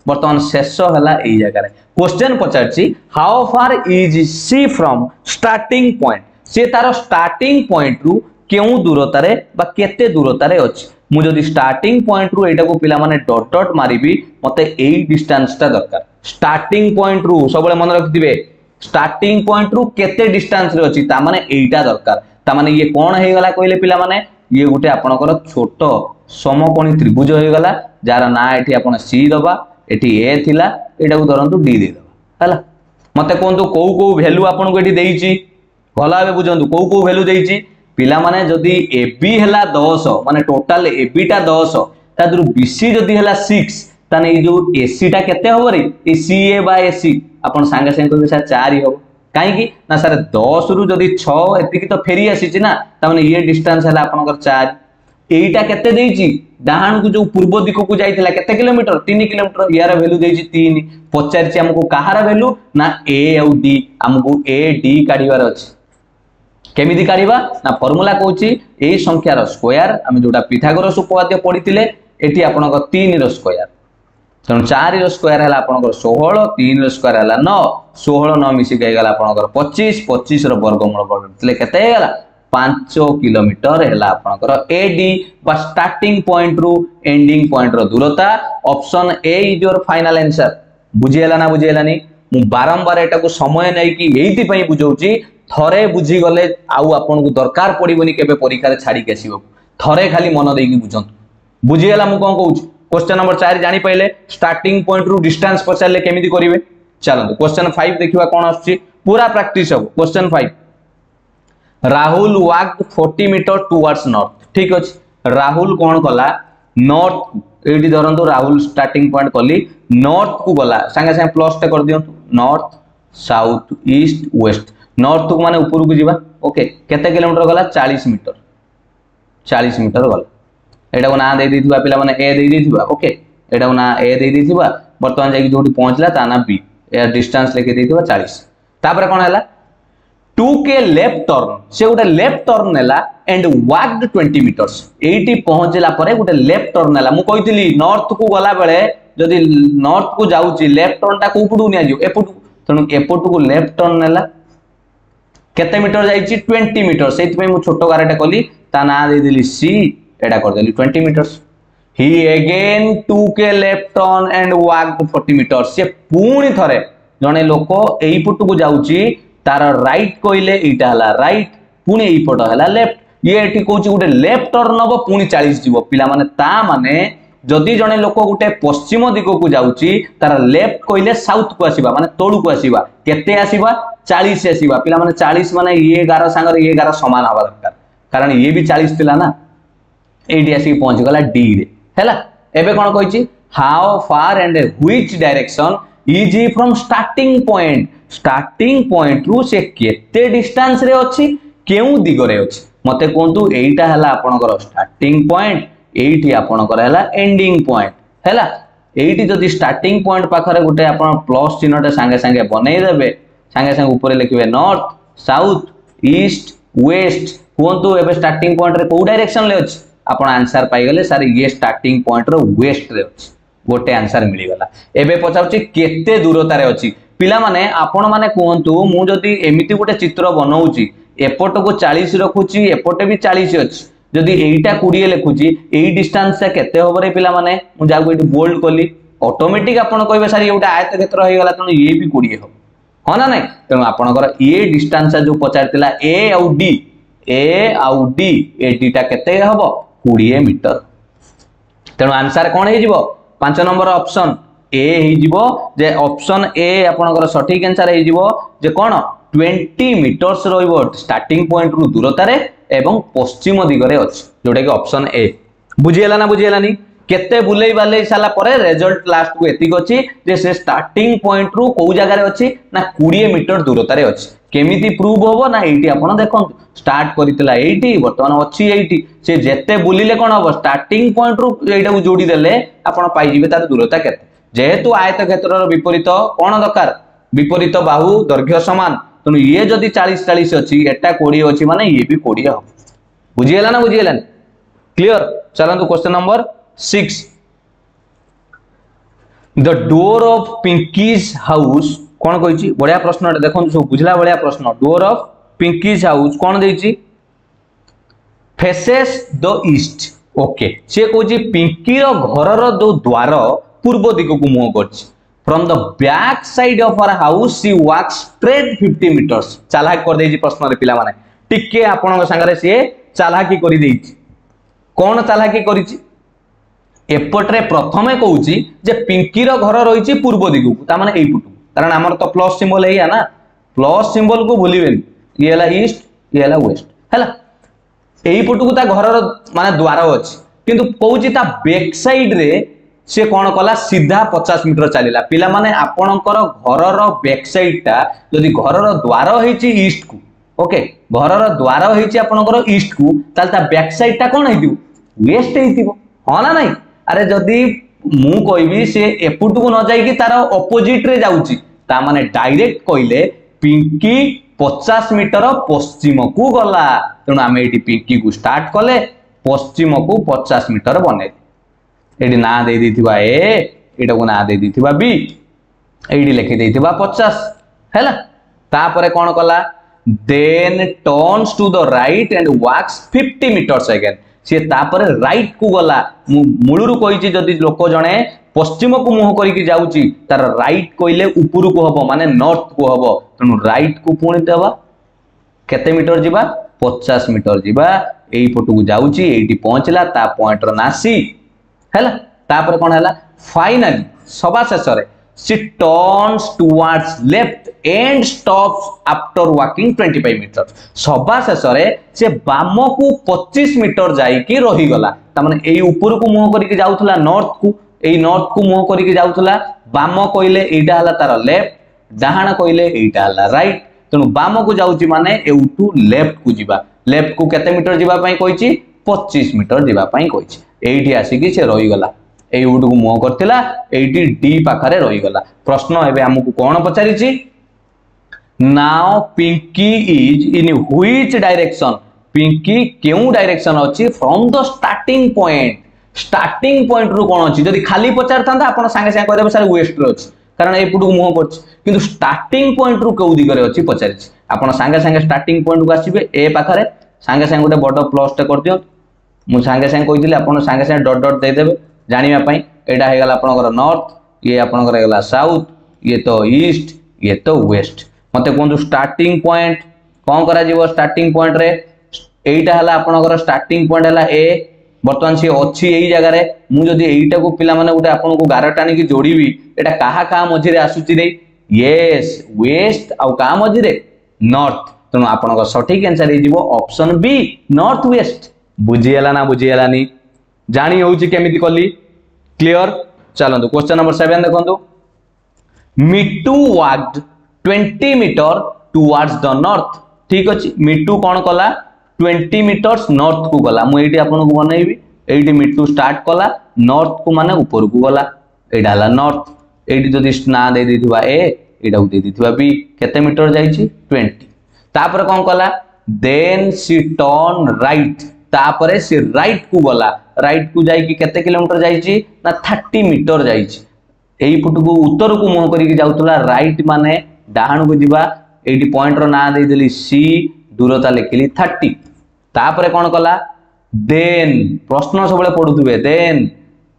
वर्तमान शेष हला एई जगह रे क्वेश्चन पचारची how far is she from starting point से तार स्टार्टिंग पॉइंट रु केउ दूरता रे बा केते दूरता रे अछि मु जदी स्टार्टिंग पॉइंट रु एटा को पिला माने डॉट डॉट मारिबी मते एई डिस्टेंस ता दरकार स्टार्टिंग पॉइंट रु सबले मन रख दिबे स्टार्टिंग पॉइंट रु केते डिस्टेंस रे अछि ता माने एईटा दरकार ता माने ये कोन हे गला कहले पिला माने ये गुटे आपनकर छोट समकोणी त्रिभुज हे गला जार ना एठी आपण सी दबा एठी ए थिला एटा को धरंतु डी दे दबा हला मते कोंतु को वैल्यू आपन को एठी देइची भला बे बुझंतु को वैल्यू देइची पिला माने जदी एबी हला 10 माने टोटल एबी टा 10 ता दुरु बीसी जदी हला 6 ताने ए जो एसी टा केते हो रे ए सीए बाय एसी आपण संगे संगे कहबे सर 4 ही हो काहे की ना सर 10 रु जदी 6 एति की तो फेरी आसी छि ना ता माने ये डिस्टेंस हला आपनकर 4 एईटा केते देइची डाहान को जो पूर्व दिक को जाइथिला केते किलोमीटर 3 किलोमीटर यार वैल्यू देइची 3 पचारछि हमको कहार वैल्यू ना ए और डी हमको ए डी काढिबार अछि केमिति काढिबा ना फार्मूला कहूची एई संख्यार स्क्वायर हम जोटा पिथागोरस उपपाद्य पढितिले एठी आपनक 3 रो स्क्वायर तन 4 रो स्क्वायर हला आपनकर 16 3 रो स्क्वायर हला 9 16 9 मिसी गई गला आपनकर 25 25 रो वर्गमूल पढितिले केते गला 5 किलोमीटर हला आपनकर एडी बा स्टार्टिंग पॉइंट रु एंडिंग पॉइंट रो दूरता option A is your final answer बुझियला ना बुझियलानी मु बारंबार एटा को समय नै कि एइति पई बुझौची थरे बुझी गले आउ आपन को दरकार पड़िबनी केबे परीक्षा रे छाडी के आसीबो थरे खाली मन देई कि बुझंतु बुझियला मु कोन कहूची क्वेश्चन नंबर 4 जानि पहिले स्टार्टिंग पॉइंट रु डिस्टेंस पचारले केमिति करिवे चलंतु क्वेश्चन 5 देखिबा कोन आछी पूरा प्रैक्टिस हो question 5 Rahul walked 40 metre towards north ठीक अछि राहुल कोन कला नॉर्थ एडी धरंतु राहुल स्टार्टिंग पॉइंट कली नॉर्थ को गला संगे संगे प्लस टे कर दियंतु north south east west north को माने ऊपर को जीवा ओके केते किलोमीटर गला 40 मीटर गला एटा को ना दे दिथिबा पिला माने ए दे दिथिबा ओके एटा को ना ए दे दिथिबा वर्तमान जाई जोटी पहुंचला ता ना बी ए डिस्टेंस लेके दिथिबा 40 तापर कोन हला टू के लेफ्ट टर्न से गोटे लेफ्ट टर्न नेला एंड वॉक्ड 20 मीटर्स एटी पहुंचला परे गोटे लेफ्ट टर्न नेला मु कहितली नॉर्थ को गला बेले जदी नॉर्थ को जाउची लेफ्ट टर्न ता को पुडू निया जियो एपुट तनु एपुट को लेफ्ट टर्न नेला केते मीटर जाईची 20 मीटर सेति पे मु छोटो गारेटा कली ता ना दे दिली सी एडा कर देली 20 metres he again took left turn and walked 40 metres से पूणी थरे जने लोक एई पुट को जाउची तार राइट कइले एटा हला राइट पूणी एई पट हला लेफ्ट ये एठी कहूची गुटे लेफ्ट टर्न हबो पूणी 40 जीवो पिला माने ता माने जदि जने लोक गुटे पश्चिम दिक को जाउची तार लेफ्ट कइले साउथ को आसीबा माने तोळु को आसीबा केते आसीबा 40 आसीबा पिला माने 40 माने ये 11 संगर ये 11 समान हबा दरकार कारण ये भी 40 थिला ना एडी आसी पहुंच गला डी रे हैला एबे कोन कहिची how far and which direction is he from starting point रु से केते डिस्टेंस रे अछि केउ दिगरे अछि मते कोंतु एईटा हला आपनकर स्टार्टिंग पॉइंट एईटी आपनकर हला एंडिंग पॉइंट हैला एईटी जदी स्टार्टिंग पॉइंट पाखरे गुटे आपन प्लस चिन्हटे संगे संगे बनै देबे संगे संगे ऊपर लिखिबे नॉर्थ साउथ ईस्ट वेस्ट कोंतु एबे स्टार्टिंग पॉइंट रे को डायरेक्शन ले अछि आपण आंसर पाई गले सर ये स्टार्टिंग पॉइंट रो वेस्ट रे अछि गोटे आंसर मिली गला एबे पचाउची केते दूरता रे अछि पिला माने आपण माने कोंतु मु जदी एमिति गोटे चित्र बनाउची एपट को 40 रखुची एपटे भी 40 अछि जदी एईटा 20 लिखुची एई डिस्टेंस से केते होबो रे पिला माने मु जागो एटी बोल्ड कली ऑटोमेटिक आपण कहबे सर एटा आयत क्षेत्र होई गला तनो ये भी 20 हो हो ना नहीं तेणु आपणकर ये डिस्टेंस जो पचारतिला ए आउ डी एडीटा केते हबो 20 मीटर तेणु आंसर कोन हे जिवो 5 नंबर ऑप्शन ए हे जिवो जे ऑप्शन ए आपणकर सटीक आंसर हे जिवो जे कोन 20 मीटर्स रहइबो स्टार्टिंग पॉइंट रु दूरता रे एवं पश्चिम दिगरे अछि जोटा कि ऑप्शन ए बुझियला ना बुझियलानी केते बुलेई बाले साला परे रिजल्ट लास्ट को एतिक अछि जे से स्टार्टिंग पॉइंट रु को जगह रे अछि ना 20 मीटर दूरता रे अछि केमिति प्रूव होबो ना एठी आपण देखंतु स्टार्ट करितला एठी वर्तमान अछि एठी से जेते बुलिले कोन होबो स्टार्टिंग पॉइंट रु एटा को जोडी देले आपण पाई जिवे तार दूरता केते जेहेतु आयत क्षेत्रर विपरीत कोन दरकार विपरीत बाहु दैर्घ्य समान तनु ये जदी 40 40 अछि एटा 20 अछि माने ये भी 20 हो बुझियला ना बुझियला क्लियर चलंतु question number 6 the door of Pinky's house कौन कही बढ़िया प्रश्न देखो सब बुझला बढ़िया प्रश्न डोर ऑफ पिंकीज हाउस कौन देछि फेसेस द ईस्ट ओके से कहछि पिंकी रो घर रो दो द्वार पूर्व दिग को मुंह करछि from the back side of our house she walk straight 50 metres चालाक कर देछि प्रश्न रे पिला माने टिके आपन संगे से चालाकी करि देछि कौन चालाकी करिछि एपट्रे प्रथमे कहूची जे पिंकीर घर रही पूर्व दिग को माने एई पुटु कारण आमर तो प्लस सिंबल है ना प्लस सिंबल को भूलिबेन ये हला ईस्ट ये हला वेस्ट हला एई पुटु को ता घर माने द्वार अछि किंतु कहूची ता बैक साइड रे से कोन कला सीधा 50 मीटर चलीला पिला माने आपणकर घर रो बैक साइड ता जदी घर रो द्वार हेची ईस्ट को ओके घर रो द्वार हेची आपणकर ईस्ट को ताल ता बैक साइड ता कोन हेतिबो वेस्ट हेतिबो हो ना नहीं अरे जदि मु कहबी से एपुट को न जाई तार ऑपोजिट रे जाउची ता माने डायरेक्ट कहले पिंकी 50 मीटर पश्चिम को गला तेणु आम ये पिंकी को स्टार्ट कले पश्चिम को 50 मीटर बने ये ना दे देथिबा ए एटा को ना दे देथिबा बी एडी लिखि देथिबा 50 हैला तापरे कोन कला then turns to the right and walks 50 metres again she तापरे राइट को गला मूलरू कही जदि लोक जणे पश्चिम को मुह करके जाउची तार राइट कहले ऊपर को हबो माने नॉर्थ को हबो तेणु राइट को पुणी देबा केते मीटर जिबा 50 मीटर जिबा एई पटु को जाउची एठी पहुंचला ता पॉइंट र नासी हैला तापरे कोन हैला फाइनली सभा शेष रे C turns towards left and stops after walking 25 meter सभा शेष रे से बाम को 25 मीटर जाई की रही गला त माने एई ऊपर को मुह करके जाउथला नॉर्थ को एई नॉर्थ को मुह करके जाउथला बाम कइले एटा हला तार लेफ्ट डाहाण कइले एटा हला राइट तेणु बाम को जाउची माने एउटू लेफ्ट को जिबा लेफ्ट को केते मीटर जिबा पई कहिची 25 मीटर जिबा पई कहिची एठी आसी की से रही गला एई उड को मुह करथिला एठी डी पाखरे रही गला प्रश्न एबे हमकु कोन पचारिची now Pinky is in which direction Pinky केउ डायरेक्शन अछि फ्रॉम द स्टार्टिंग पॉइंट रु कोन अछि जदी खाली पचार थांदा आपण संगे संगे कहदेबे सर वेस्ट रो अछि कारण ए पुटु मुह करछि किंतु स्टार्टिंग पॉइंट रु केउ दिगरे अछि पचारिछि आपण संगे संगे स्टार्टिंग पॉइंट को आसीबे ए पाखरे संगे संगे गोटे बड प्लस टे कर दियो मु संगे संगे कहितले आपण संगे संगे डॉट डॉट दे देबे जानिबा पई एटा हे गला आपनकर नॉर्थ ये आपनकर हे गला साउथ ये तो ईस्ट ये तो वेस्ट मते कोन स्टार्टिंग पॉइंट कोन करा जीवो स्टार्टिंग पॉइंट रे एटा हला आपनकर स्टार्टिंग पॉइंट हला ए वर्तमान से अछि एई जगह रे मु जदी एईटा को पिला माने उटे आपन को गारा टानी की जोड़ीबी एटा काहा का मझी रे आसुची रे यस वेस्ट आ का मझी रे नॉर्थ तनो आपन को सटीक आंसर हे जीवो ऑप्शन बी नॉर्थ वेस्ट बुझियला ना बुझियलानी जानी होउची केमिति कली क्लियर चलंतु क्वेश्चन नंबर 7 देखंतु Mittu walked 20 meter towards the north ठीक अछि मिट्टू कोन कला 20 मीटर्स नॉर्थ को गला मु एठी आपन को बनैबी एठी मिट्टू स्टार्ट कला नॉर्थ को माने ऊपर को गला एडा हला नॉर्थ एठी जदी ना दे दिथिबा ए एडा को दे दिथिबा बी केते मीटर जाईची 20 तापर कोन कला देन सी टर्न राइट तापरे सी राइट को गला राइट को जाई कि केते किलोमीटर जाईची ना 30 मीटर जाईची एई पुट को उत्तर को मुह करी कि जाउतला राइट माने डाहाण को जिबा एठी पॉइंट रो ना दे देली सी दूरता लिखिली 30 तापरे कोन कला देन प्रश्न सबले पढुथबे then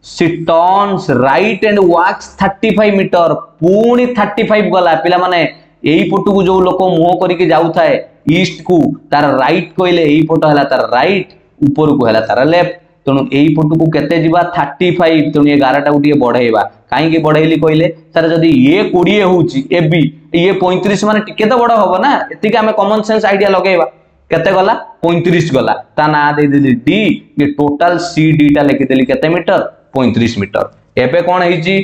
C turns right and walks 35 meter पूणी 35 गला पिला माने एई पटु को जो लोक मुह करी जाउ थाए ईस्ट को तार राइट कहले एई पटो हला तार राइट ऊपर को हला तार लेफ्ट तणु एई पटु को केते जिबा 35 तणु ये 11 टा उठी बढ़ाइबा काई के बढ़ाइली कहले तार जदी ये 20 होउची ए बी ये 35 माने टिके तो बड़ होबो ना एति के हमें कॉमन सेंस आईडिया लगाइबा केते गला 35 गला ता ना दे देली डी ये टोटल सी डी टा लिखि देली केते मीटर 35 मीटर एबे कोन हेची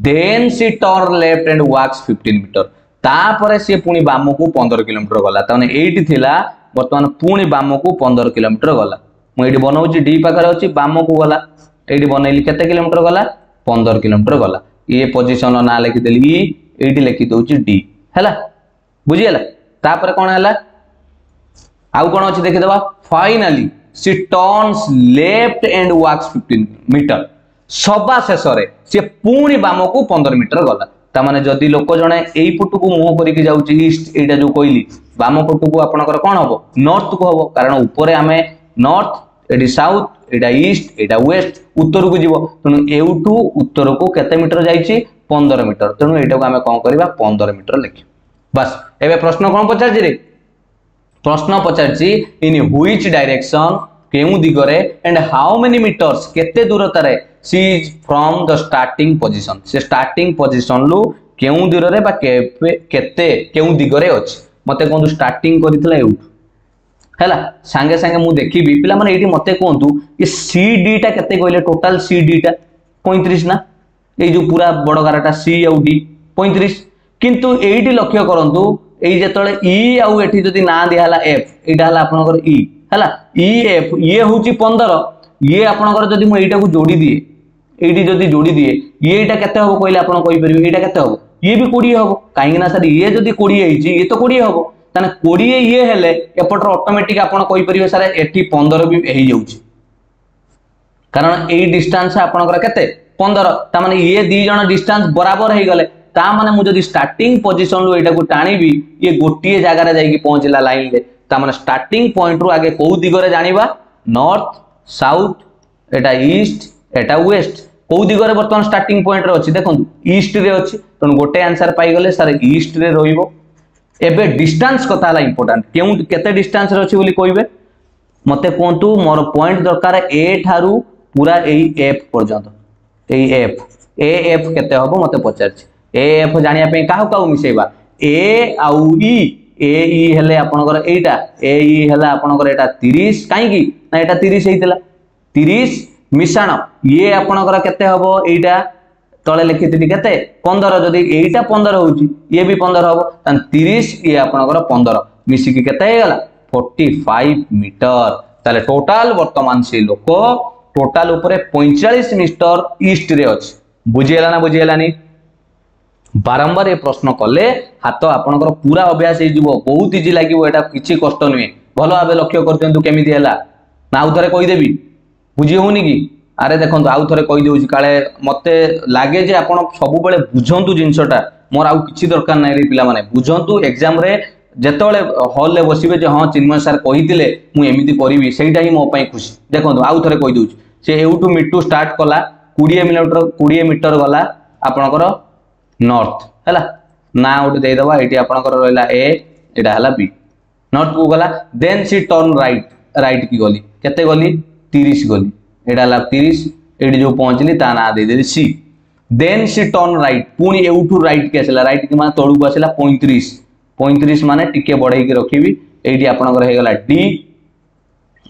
then she turn left and walks 15 metre तापर सी पुणी बाम को 15 किलोमीटर गला ताने एठी थिला वर्तमान पुणी बाम को 15 किलोमीटर गला मुझे बनाऊँ डी पाखे अच्छी बाम को गला ये बनइली केते किलोमीटर गला 15 किलोमीटर गला ये पोजिशन ना लिखिदेली ये लिखि दउची डी हैला बुझीगला तापर कौन है आउ कौन अच्छी देखीदबा finally C turns left and walks 15 meter सभा शेष सी पुणी बाम को 15 मीटर गला तामाने जदि लोक जने एई पुट को मुह करिक जाउची ईस्ट एटा जो कहली बाम पुट को आपनकर कोन हबो नॉर्थ को हबो कारण ऊपर आमे नॉर्थ एडी साउथ एटा ईस्ट एटा वेस्ट उत्तर को जीवो तेणु एउठू उत्तर को केते मीटर जाईची 15 मीटर तेणु एटा को आमे कोन करबा 15 मीटर लिखि बस एबे प्रश्न कोन पचारछि रे प्रश्न पचारछि इन व्हिच डायरेक्शन केउ दिगरे एंड हाउ मेनी मीटर्स केते दूरतारे C is from the starting position से स्टार्टिंग पोजीशन लु केउ दूररे बा केते केउ दिगरे अछि मते कोन स्टार्टिंग करितला एउ हैला सांगे सांगे मु देखिबी पिला माने एठी मते कोंतु ये CD टा केते कहले टोटल CD टा 35 ना ए जो पूरा बड़ गाराटा C आउ D 35 किंतु एठी लक्ष्य करंतु एई जेतळे E आउ एठी जदी ना दिहाला F एटा हला आपनकर E हैला E F ये होची 15 ये आपनकर जदी मु एटा को जोडी दिए एठी जदी जोडी दिए ये एटा केते होबो कहले आपन कहि परिबे एटा केते होबो ये भी 20 होबो काहे ना सर ये जदी 20 हेची ये तो 20 होबो ताने 20 ये हेले एपटर ऑटोमेटिक आपन कहि परिबे सर एठी 15 भी हेई जाउची कारण एई डिस्टेंस आपनकर केते 15 ता माने ये दी जण डिस्टेंस बराबर हे गले ता माने मु जदी स्टार्टिंग पोजीशन लो एटा को टाणीबी ये गोटिए जगह रे जाई कि पहुंचला लाइन ले ता माने स्टार्टिंग पॉइंट रु आगे को दिगरे जानिबा नॉर्थ साउथ एटा ईस्ट एटा वेस्ट को दिगरे वर्तमान स्टार्टिंग पॉइंट रे अछि देखंतु ईस्ट रे अछि तन गोटे आंसर पाई गले सर ईस्ट रे रहिबो एबे डिस्टेंस कथा ला इंपोर्टेंट केउ केते डिस्टेंस रे अछि बोली कहबे मते कोंतु मोर पॉइंट दरकार ए ठारू पूरा एई एफ पर्यंत एई एफ ए एफ केते हबो मते पचारछि ए एफ जानिया पे काहु काहु मिसेबा ए आउ ई ए ई हेले आपनकर एटा ए ई हेला आपनकर एटा 30 काहे की ना एटा 30 हेतिला 30 मिश्रण ये आपनकर केते हबो एटा तळे लिखितिली केते 15 जदी एटा 15 होउची ये भी 15 हबो तन 30 ये आपनकर 15 मिसी की केते हे गला 45 मीटर ताले टोटल वर्तमान से लोक टोटल ऊपर 45 मीटर ईस्ट रे अछि बुझियला ना बुझियलानी बारंबार ये प्रश्न कले हाथ आपनकर पूरा अभ्यास हे जिवो बहुत इजी लागिवो एटा किछि कष्ट नुहे भलो आबे लक्ष्य करतंतु केमिति हैला ना आउ थरे कहि देबी बुझी होनी की अरे देखंतु आउ थरे कहि देउची काले मते लागे जे आपण सब बेले बुझंतु जिंसटा मोर आउ किछि दरकार नै रे पिला माने बुझंतु एग्जाम रे जेतोले हॉल ले बसिबे जे हां चिन्मय सर कहितिले मु एमिति करिवि सेटा ही मो पई खुशी देखंतु आउ थरे कहि देउची से एउटू मिटू स्टार्ट कला 20 मीटर गला आपनकर नॉर्थ हैला ना उठ दे दबा एटी आपनकर रहला ए एटा हला बी नॉर्थ को गला देन सी टर्न राइट की गली केते गली 30 गली एटा हला 30 एटी जो पहुंचली ता ना दे देली सी देन सी टर्न राइट पुनी एउठू राइट के आसला राइट की माने तळु को आसला 35 माने टिके बढ़ाई के रखिबी एटी आपनकर हे गला डी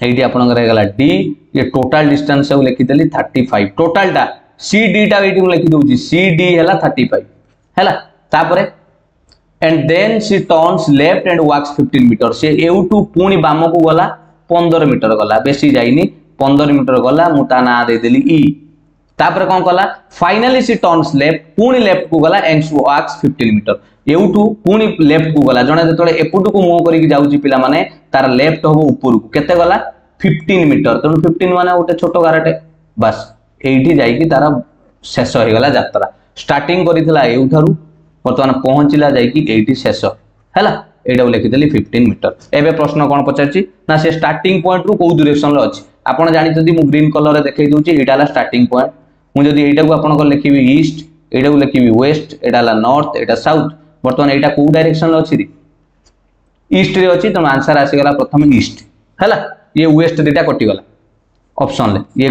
एटी आपनकर हे गला डी ये टोटल डिस्टेंस सब लिखि देली 35 टोटल टा सी डी टा एटी लिखि दोची सी डी हला 35 हैला तापरे and then C turns left and walks 15 metre से एउटू पुनी बाम को गला 15 मीटर गला बेसी जाइनी 15 मीटर गला मुता ना दे देली ई तापरे कोन कला फाइनली सी टर्न्स लेफ्ट पुनी लेफ्ट को गला एंड वॉक्स 15 मीटर एउटू पुनी लेफ्ट को गला जने जतले एपुटू को मुह करी जाउची पिला माने तार लेफ्ट होबो ऊपर को केते गला 15 मीटर तनु 15 माने ओटे छोटो गाराटे बस एठी जाई कि तारा शेष हो गला यात्रा स्टार्टिंग करितला एउठारू वर्तमान पहुंचला जाई कि एठी शेष हैला एटा लिखि देली 15 मीटर एबे प्रश्न कोन पचारची ना से स्टार्टिंग पॉइंट रु को डायरेक्शन रे अछि आपण जानि जदी मु ग्रीन कलर रे देखै दोची एटा हला स्टार्टिंग पॉइंट मु जदी एटा को आपण को लिखिबी ईस्ट एटा को लिखिबी वेस्ट एटा हला नॉर्थ एटा साउथ वर्तमान एटा को डायरेक्शन रे अछि रे ईस्ट रे अछि त आंसर आसी गला प्रथम ईस्ट हैला ये वेस्ट डेटा कटि गला ऑप्शन ले ये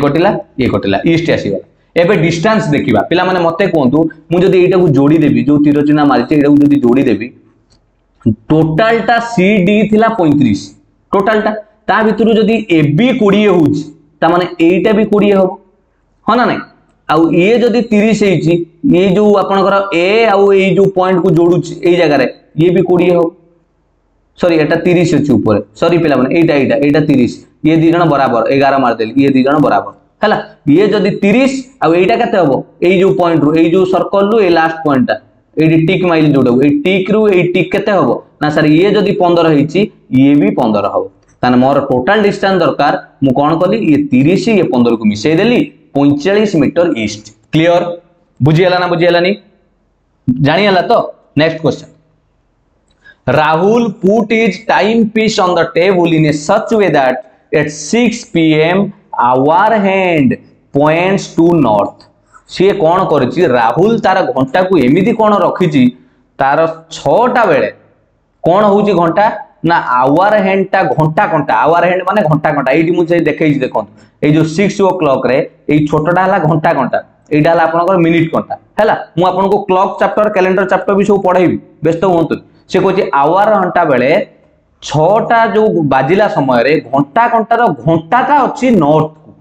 कटिला ईस्ट आसी गला एबे डिस्टेंस देखिबा पिला माने मते कोंतु मु जदी एटा को जोडी देबी जो तीर चिन्ह मारिचे एटा को जदी जोडी देबी टोटल टा CD थिला 35 टोटल टा ता भितरु जदी AB 20 होउची ता माने एटा भी 20 हो ह ना नै आउ ये जदी 30 हेची ये जो आपनकर ए आउ ए जो पॉइंट को जोडुची ए जगह रे ये भी 20 हो सॉरी एटा 30 अछि ऊपर सॉरी पिला माने एटा 30 ये दी जण बराबर 11 मार देली ये दी जण बराबर हैला ये जदी 30 आ एटा केते हबो एई जो पॉइंट रू एई जो सर्कल रू ए लास्ट पॉइंटटा एडी टिक माइल जोडो ए टिक रू ए टिक केते हबो ना सर ये जदी 15 हेची ये भी 15 हबो ताने मोर टोटल डिस्टेंस दरकार मु कोन कली ये 30 ये 15 को मिसै देली 45 मीटर ईस्ट क्लियर बुझियला ना बुझियलानी जानियला तो next question Rahul put his timepiece on the table in a such way that at 6 p.m. our hand points to north. सी कौन करिछि राहुल तार घंटा को एमिति कौन रखिछि तार 6टा बेले कौन होउछि घंटा ना आवर हैंड टा घंटा घंटा आवर हैंड माने घंटा घंटा एठी मुझे देखैछि देखो ए जो 6 o'clock रे ए छोटटा हला घंटा घंटा एटा हला आपनकर मिनिट घंटा हैला मु आपनको क्लॉक चैप्टर कैलेंडर चैप्टर भी सब पढाइबी व्यस्त होंतु से कहछि आवर घंटा बेले 6टा जो बाजिला समय रे घंटा घंटा रो घंटाटा अछि नॉर्थ को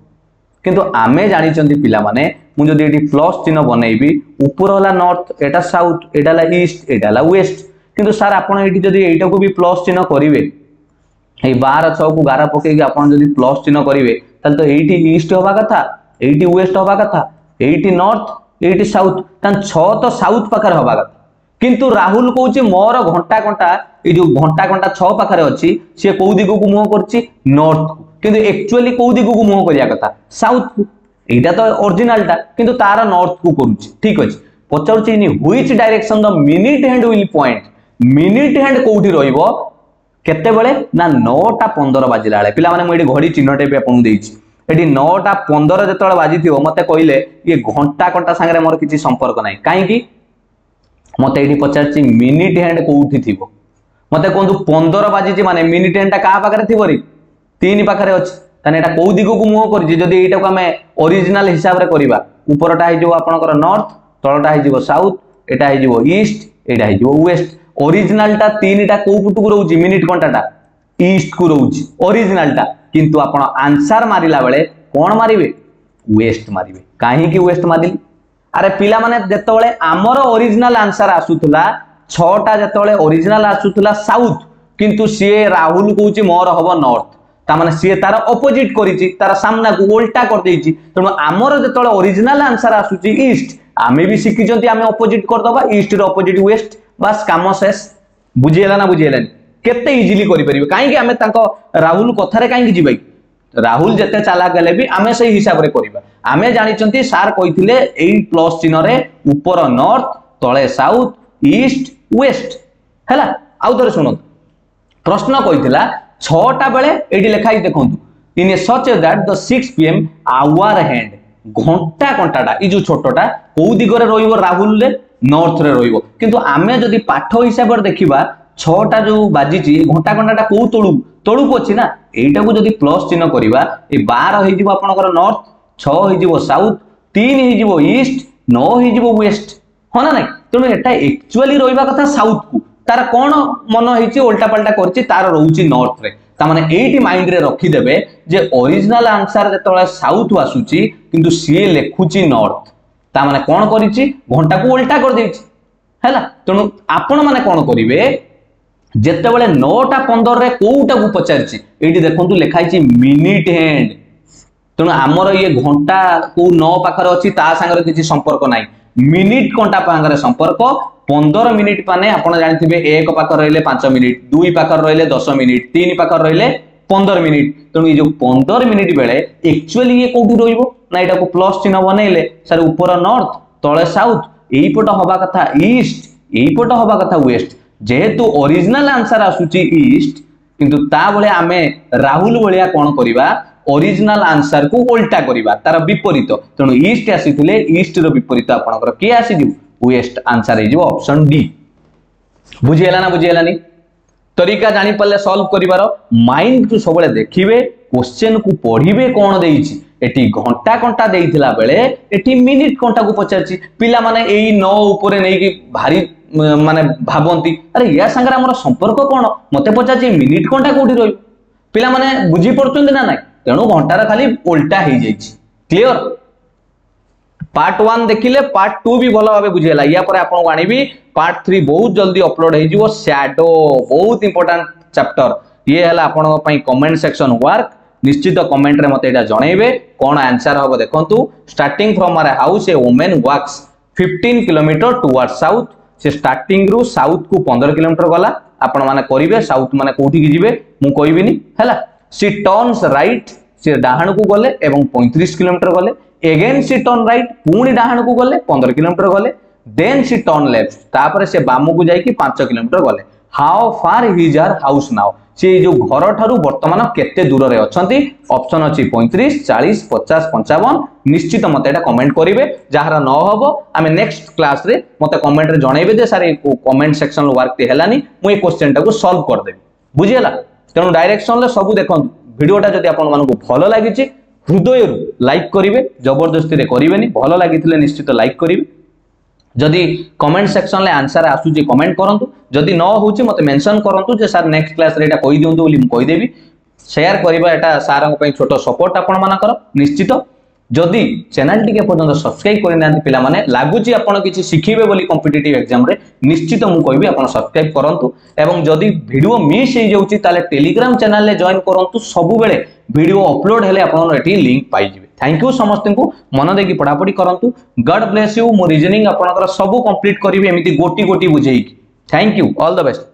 किंतु आमे जानि चंदी पिला माने मु जदी एठी प्लस चिन्ह बनैबी ऊपर होला नॉर्थ एटा साउथ एटा ला ईस्ट एटा ला वेस्ट किंतु सर आपण एठी जदी एटा को भी प्लस चिन्ह करिवे ए 12 6 को 11 पके आपण जदी प्लस चिन्ह करिवे तल तो एठी ईस्ट होबा कथा एठी वेस्ट होबा कथा एठी नॉर्थ एठी साउथ तन 6 तो साउथ पाखर होबा कथा किंतु राहुल कहूची मोर घंटा घंटा ए जो घंटा घंटा 6 पाखरे अछि से को दिगो को मुह करछि नॉर्थ को किंतु एक्चुअली को दिगो को मुह करिया कथा साउथ को एटा तो ओरिजिनल टा किंतु तार नॉर्थ को करूछि ठीक अछि पचाउछि in which direction the minute hand will point minute hand कोठी रहइबो केते बेले ना 9:15 बाजिला बेले पिला माने म एडी घड़ी चिन्हटे पे आपन देइछि एडी 9:15 जतळे बाजिथिबो मते कहिले ये घंटा घंटा संगे मोर किछि संपर्क नाही काहे कि मते एडी पचारछि मिनिट हैंड कोठी थिबो मते कोंदु 15 बाजिछि माने मिनिट हैंड का पाखरे थिबो रे 3 पाखरे अछि तने एटा को दिगो को मुह करछि जदी एटा को हमें ओरिजिनल हिसाब रे करबा ऊपरटा हि जो आपनकर नॉर्थ तळटा हि जो साउथ एटा हि जो ईस्ट एटा हि जो वेस्ट ओरिजिनल टा 3टा को पुटु रहउछि मिनिट घंटाटा ईस्ट को रहउछि ओरिजिनल टा किंतु आपण आंसर मारिला बेले कोन मारिवे वेस्ट मारिवे काहे कि वेस्ट मारिली अरे पिला माने जेतोले हमर ओरिजिनल आंसर आसुतला 6टा जेतोले ओरिजिनल आसुतला साउथ किंतु सीए राहुल कहूची मोर हबो नॉर्थ ता माने सीए तार ऑपोजिट करिछि तार सामना को उल्टा कर देछि तनो हमर जेतोले ओरिजिनल आंसर आसुची ईस्ट आमे भी सिखि जंती आमे ऑपोजिट कर दबा ईस्ट रो ऑपोजिट वेस्ट बस काम शेष बुझियला ना बुझियलानी केते इजीली करि परिबे काहे कि आमे तांको राहुल कथारे काहे कि जिबाई राहुल जते चालाक गले भी आमे सही हिसाब रे करिबा आमे जानि चंती सार कहिथिले एई प्लस चिन्ह रे ऊपर नॉर्थ तळे साउथ ईस्ट वेस्ट हैला आउ तरे सुनो प्रश्न कहिथिला 6टा बेले एडी लेखाई देखंतु in a such that the 6 pm hour hand घंटा घंटाटा ई जो छोटटा को दिगरे रहिबो राहुल ले नॉर्थ रे रहिबो किंतु आमे जदी पाठ हिसाब रे देखिबा 6टा जो बाजिची घंटा घंटाटा को तळु को अछि ना एटा को जदी प्लस चिन्ह करिबा ए 12 हेजिबो आपनकर नॉर्थ 6 हेजिबो साउथ 3 हेजिबो ईस्ट 9 हेजिबो वेस्ट हो ना नाही तनो एटा एक्चुअली रहिबा कथा साउथ को तार कोन मन हेछि उल्टा पलटा करछि तार रहउछि नॉर्थ रे ता माने एटी माइंड रे रखि देबे जे ओरिजिनल आंसर जेतोले साउथ आसुछि किंतु सी लेखुछि नॉर्थ ता माने कोन करिछि घंटा को उल्टा कर देछि हैला तनो आपण माने कोन करिवे जेते बेले 9:15 रे कोउटा को पचारछि एटी देखंतु लेखाइछि मिनिट हैंड तनो हमर ये घंटा को 9 पाखर अछि ता संगे किछि संपर्क नाही मिनिट घंटा पांगरे संपर्क 15 मिनिट पाने आपण जानिथिबे 1 पाखर रहले 5 मिनिट 2 पाखर रहले 10 मिनिट 3 पाखर रहले 15 मिनिट तनो ये जो 15 मिनिट बेले एक्चुअली ये कोउठी रहिबो ना एटा को प्लस चिन्ह बनेले सर ऊपर नॉर्थ तळे साउथ एई पट होबा कथा ईस्ट एई पट होबा कथा वेस्ट जेहेतु ओरिजिनल आंसर आसुची ईस्ट किंतु ता बळे आमे राहुल बळिया कोन करिबा ओरिजिनल आंसर को उल्टा करिबा तार विपरीत तनो ईस्ट आसीथिले ईस्ट रो विपरीत आपनकर के आसी दिउ वेस्ट आंसर हे जिवो ऑप्शन डी बुझियला ना बुझियलानी तरीका जानि पल्ले सॉल्व करिवारो माइंड को सबले देखिबे क्वेश्चन को पढिबे कोन देइछि एटी घंटा घंटा देइथिला बेले एटी मिनिट घंटा को पचारछि पिला माने एई 9 ऊपर नै कि भारी माने भाबंती अरे या संगे हमर संपर्क कोन मते पचारछि मिनिट घंटा कोठी रहि पिला माने बुझी पड़छन ना नाही तेणु घंटार खाली उल्टा हो जाइए क्लियर पार्ट 1 देखिले पार्ट 2 भी भलो भाबे बुझेला या पर आपन आनिबी पार्ट 3 बहुत जल्दी अपलोड हे जिवो शैडो बहुत इंपोर्टेंट चैप्टर ये हला आपन पई कमेंट सेक्शन वर्क निश्चित कमेंट रे मते एटा जणैबे कोन आंसर होबो देखंतु starting from our house a women works 15 kilometre towards south से स्टार्टिंग रु साउथ को 15 किलोमीटर गला आपण माने करिवे साउथ माने कोठी की जिवे मु कहबिनी हला सी टर्न्स राइट से डाहाण को गले एवं 35 किलोमीटर गले अगेन सी टर्न राइट पुणी डाहाण को गले 15 किलोमीटर गले देन सी टर्न लेफ्ट तापर से बाम को जाई कि 5 किलोमीटर गले how far is her house now से जो घर ठारू वर्तमान केते दूर रे अछंती ऑप्शन अछि 35 40 50 55 निश्चित मते एटा कमेंट करिवे जहार न होबो आमे नेक्स्ट क्लास रे मते कमेंट रे जणाइबे जे सर कमेंट सेक्शन वर्क ते हेलानी मु ए क्वेश्चन टा को सॉल्व कर देबी बुझियला तेनु डायरेक्शन ले सब देखंतु वीडियोटा जदि आपन मानको भलो लागिछि हृदय लाइक करिवे जबरदस्ती रे करिवेनी भलो लागिथिले निश्चित लाइक करिवे जदि कमेंट सेक्शन ले आंसर आसुची कमेंट करंतु जदि न होउची मते मेंशन करंतु जे सर नेक्स्ट क्लास रे एटा कहि दियंतु बोली म कहि देबी शेयर करिबा एटा सारंग पई छोटो सपोर्ट आपन मानकर निश्चित जदि चैनल टी के पर्यंत सब्सक्राइब करि नांती पिला माने लागुची आपन किछि सिखिबे बोली कॉम्पिटिटिव एग्जाम रे निश्चित मु कहबी आपन सब्सक्राइब करंतु एवं जदि वीडियो मिस हे जाउची ताले टेलीग्राम चैनल ले जॉइन करंतु सब बेले वीडियो अपलोड हेले आपन एटी लिंक पाई जिवे थैंक यू समस्त को मन देकी पढ़ापढ़ी करंतु गॉड ब्लेस यू मो रीजनिंग आपनकर सब कंप्लीट करिवे एमिति गोटी गोटी बुझेई thank you all the best.